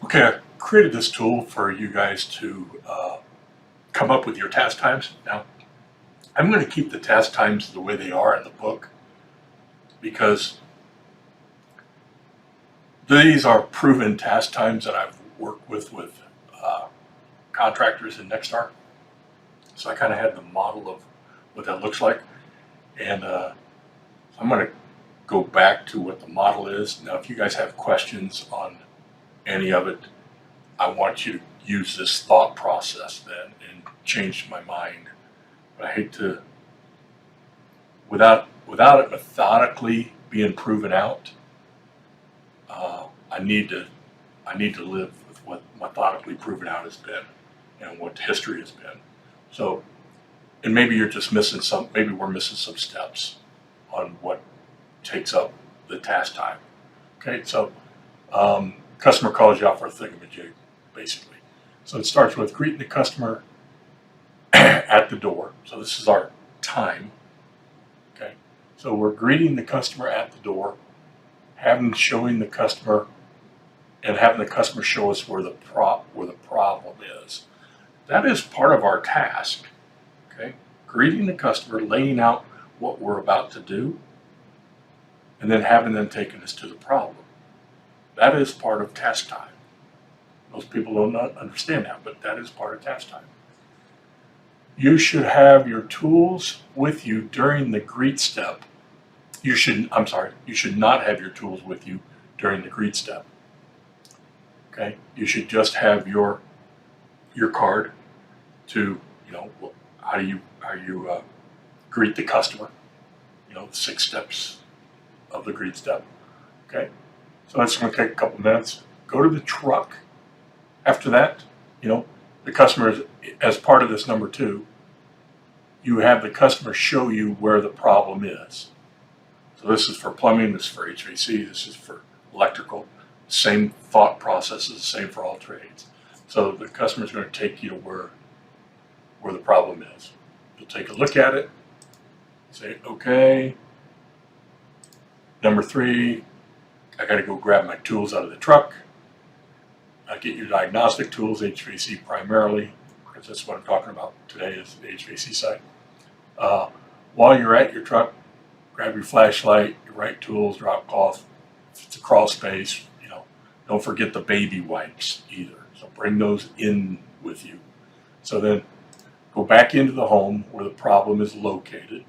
Okay, I created this tool for you guys to come up with your task times. Now, I'm going to keep the task times the way they are in the book because these are proven task times that I've worked with contractors in Nexstar. So I kind of had the model of what that looks like. And I'm going to go back to what the model is. Now, if you guys have questions on any of it, I want you to use this thought process then and change my mind. But I hate to, without it methodically being proven out, I need to live with what methodically proven out has been and what history has been. So, and maybe you're just missing maybe we're missing some steps on what takes up the task time. Okay, so customer calls you out for a thingamajig, basically. So it starts with greeting the customer at the door. So this is our time. Okay, so we're greeting the customer at the door, showing the customer, and having the customer show us where the problem is. That is part of our task. Okay, greeting the customer, laying out what we're about to do, and then having them taking us to the problem. That is part of task time. Most people don't understand that, but that is part of task time. You should have your tools with you during the greet step. You should not have your tools with you during the greet step. Okay, you should just have your card to, how you greet the customer. The 6 steps of the greet step. Okay, so that's going to take a couple minutes. Go to the truck. After that, the customer, as part of this number 2, you have the customer show you where the problem is. So this is for plumbing, this is for HVAC, this is for electrical. Same thought process is the same for all trades. So the customer is going to take you to where the problem is. You'll take a look at it, say, okay, number 3, I got to go grab my tools out of the truck. Get your diagnostic tools, HVAC primarily, because that's what I'm talking about today is the HVAC side. While you're at your truck, grab your flashlight, your right tools, drop cloth. If it's a crawl space, don't forget the baby wipes either. So bring those in with you. So then go back into the home where the problem is located.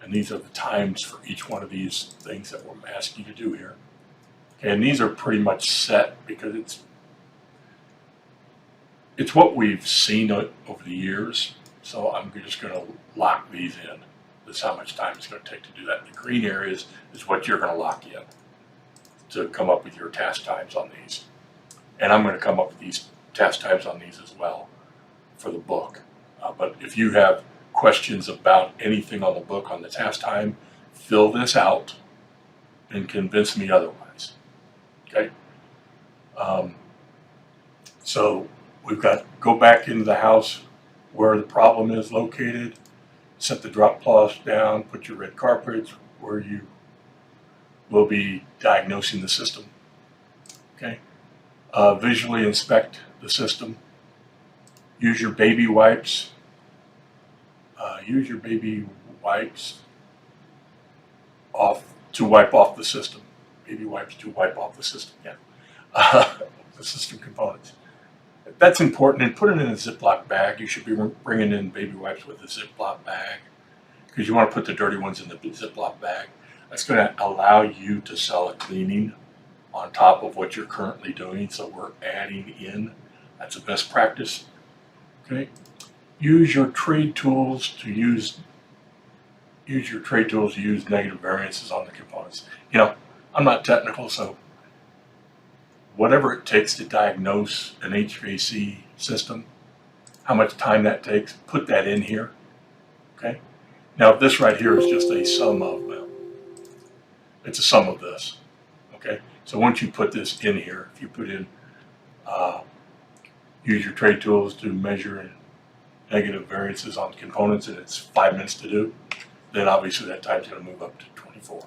And these are the times for each one of these things that we're asking you to do here. Okay, and these are pretty much set because it's what we've seen over the years. So I'm just going to lock these in. This is how much time it's going to take to do that. The green areas is what you're going to lock in to come up with your task times on these. And I'm going to come up with these task times on these as well for the book. But if you have questions about anything on the book on the task time, fill this out and convince me otherwise. Okay? So we've got go back into the house where the problem is located, set the drop cloth down, put your red carpets where you will be diagnosing the system. Okay, visually inspect the system. Use your baby wipes. Off to wipe off the system. Baby wipes to wipe off the system. Yeah, the system components. That's important. And put it in a Ziploc bag. You should be bringing in baby wipes with a Ziploc bag because you want to put the dirty ones in the Ziploc bag. That's going to allow you to sell a cleaning on top of what you're currently doing. So we're adding in. That's a best practice. Okay. Use your trade tools to use negative variances on the components. I'm not technical, so whatever it takes to diagnose an HVAC system, how much time that takes, put that in here. Okay. Now this right here is just a sum of, it's a sum of this. Okay. So once you put this in here, if you put in, use your trade tools to measure negative variances on components and it's 5 minutes to do, then obviously that time's going to move up to 24.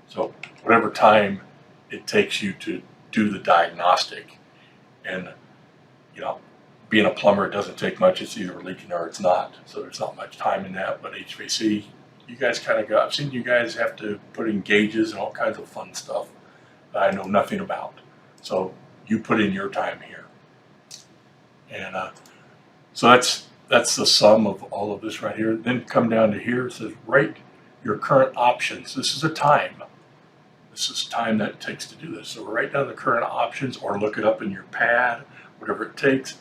So whatever time it takes you to do the diagnostic, And, you know, being a plumber, it doesn't take much. It's either leaking or it's not. So there's not much time in that. But HVAC, you guys kind of I've seen you guys have to put in gauges and all kinds of fun stuff that I know nothing about. So you put in your time here. And so that's the sum of all of this right here. Then come down to here. It says rate your current options. This is a time. This is time that it takes to do this. So write down the current options or look it up in your pad, whatever it takes.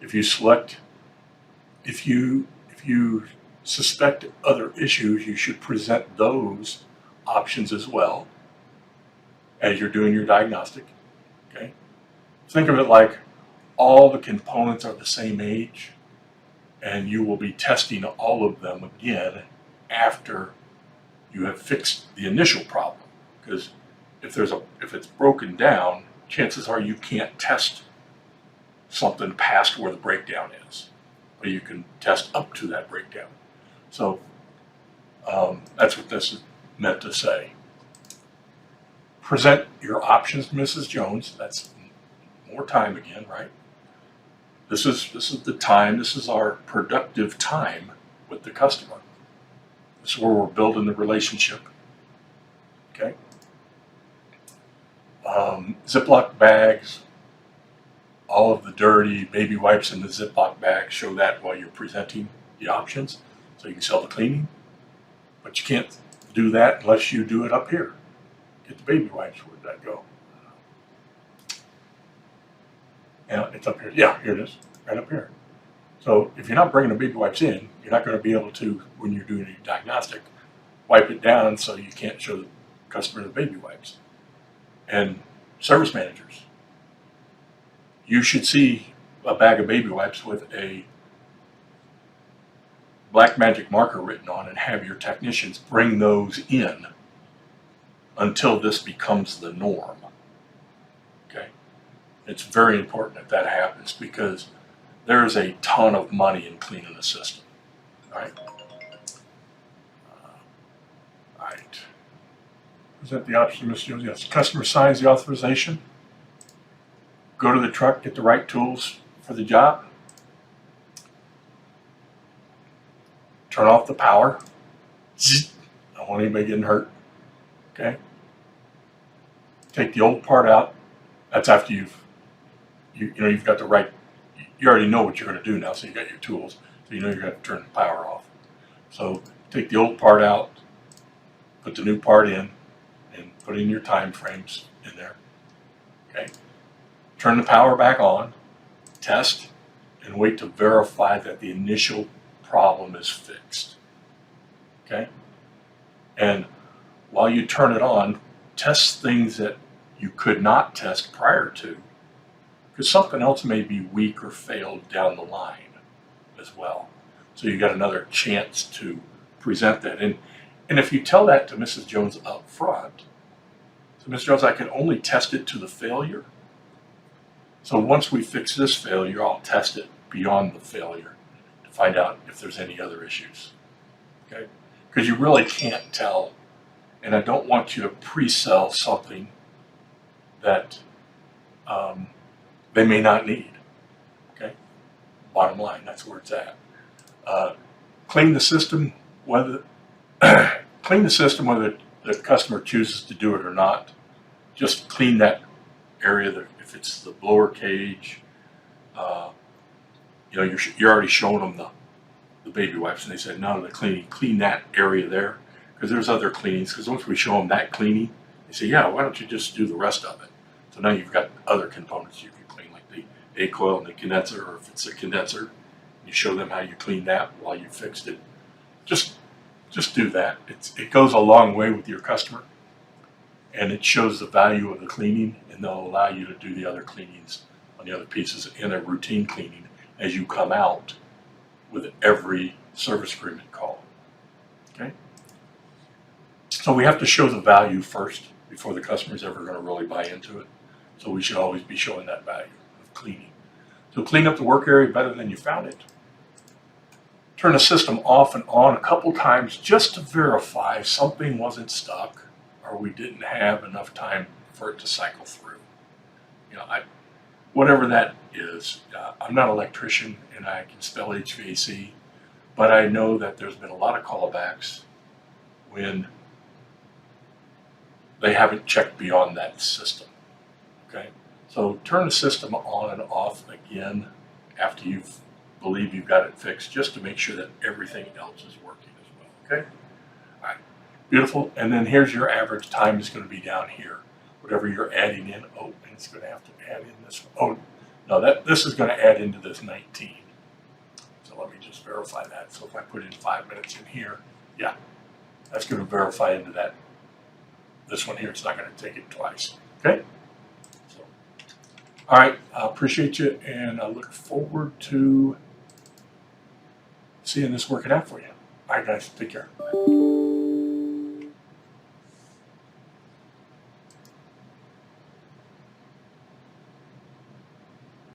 If you select, if you suspect other issues, you should present those options as well as you're doing your diagnostic. Okay. Think of it like all the components are the same age, and you will be testing all of them again after you have fixed the initial problem. Because if it's broken down, chances are you can't test something past where the breakdown is, but you can test up to that breakdown. So that's what this is meant to say. Present your options, Mrs. Jones. That's more time again, right? This is the time. This is our productive time with the customer. This is where we're building the relationship. Okay. Ziploc bags, all of the dirty baby wipes in the Ziploc bag, show that while you're presenting the options. So you can sell the cleaning, but you can't do that unless you do it up here. Get the baby wipes. Where'd that go? Yeah, it's up here. Yeah, here it is, right up here. So if you're not bringing the baby wipes in, you're not going to be able to, when you're doing a diagnostic, wipe it down so you can't show the customer the baby wipes. And service managers, you should see a bag of baby wipes with a black magic marker written on and have your technicians bring those in until this becomes the norm. Okay? It's very important that happens because there is a ton of money in cleaning the system. All right? Right. Present the option, Mr. Jones. Yes. Customer signs the authorization. Go to the truck, get the right tools for the job. Turn off the power. I don't want anybody getting hurt. Okay. Take the old part out. That's after you've got the right. You already know what you're going to do now, so you got your tools. So you know you're going to turn the power off. So take the old part out, put the new part in, and put in your time frames in there. Okay. Turn the power back on, test, and wait to verify that the initial problem is fixed. Okay? And while you turn it on, test things that you could not test prior to, because something else may be weak or failed down the line as well. So you got another chance to present that. And if you tell that to Mrs. Jones up front, so Mrs. Jones, I can only test it to the failure. So once we fix this failure, I'll test it beyond the failure to find out if there's any other issues. Okay? Because you really can't tell, and I don't want you to pre-sell something that they may not need. Okay? Bottom line, that's where it's at. Clean the system whether the customer chooses to do it or not. Just clean that area that if it's the blower cage, you're already showing them the baby wipes, and they said no, the clean that area there, because there's other cleanings. Because once we show them that cleaning, they say, yeah, why don't you just do the rest of it? So now you've got other components you can clean, like the A coil and the condenser, or if it's a condenser, you show them how you clean that while you fixed it. Just do that. It goes a long way with your customer, and it shows the value of the cleaning, and they'll allow you to do the other cleanings on the other pieces in a routine cleaning as you come out with every service agreement call. Okay? So we have to show the value first before the customer's ever going to really buy into it. So we should always be showing that value of cleaning. So clean up the work area better than you found it. Turn the system off and on a couple times just to verify something wasn't stuck or we didn't have enough time for it to cycle through. whatever that is. I'm not an electrician and I can spell HVAC, but I know that there's been a lot of callbacks when they haven't checked beyond that system. Okay, so turn the system on and off again after you believe you've got it fixed, just to make sure that everything else is working as well. Okay, all right, beautiful. And then here's your average time is going to be down here. Whatever you're adding in, oh, and it's going to have to add in this. Oh, no, this is going to add into this 19. So let me just verify that. So if I put in 5 minutes in here, yeah, that's going to verify into that. This one here, it's not going to take it twice. Okay. So, all right, I appreciate you, and I look forward to seeing this working out for you. All right, guys, take care.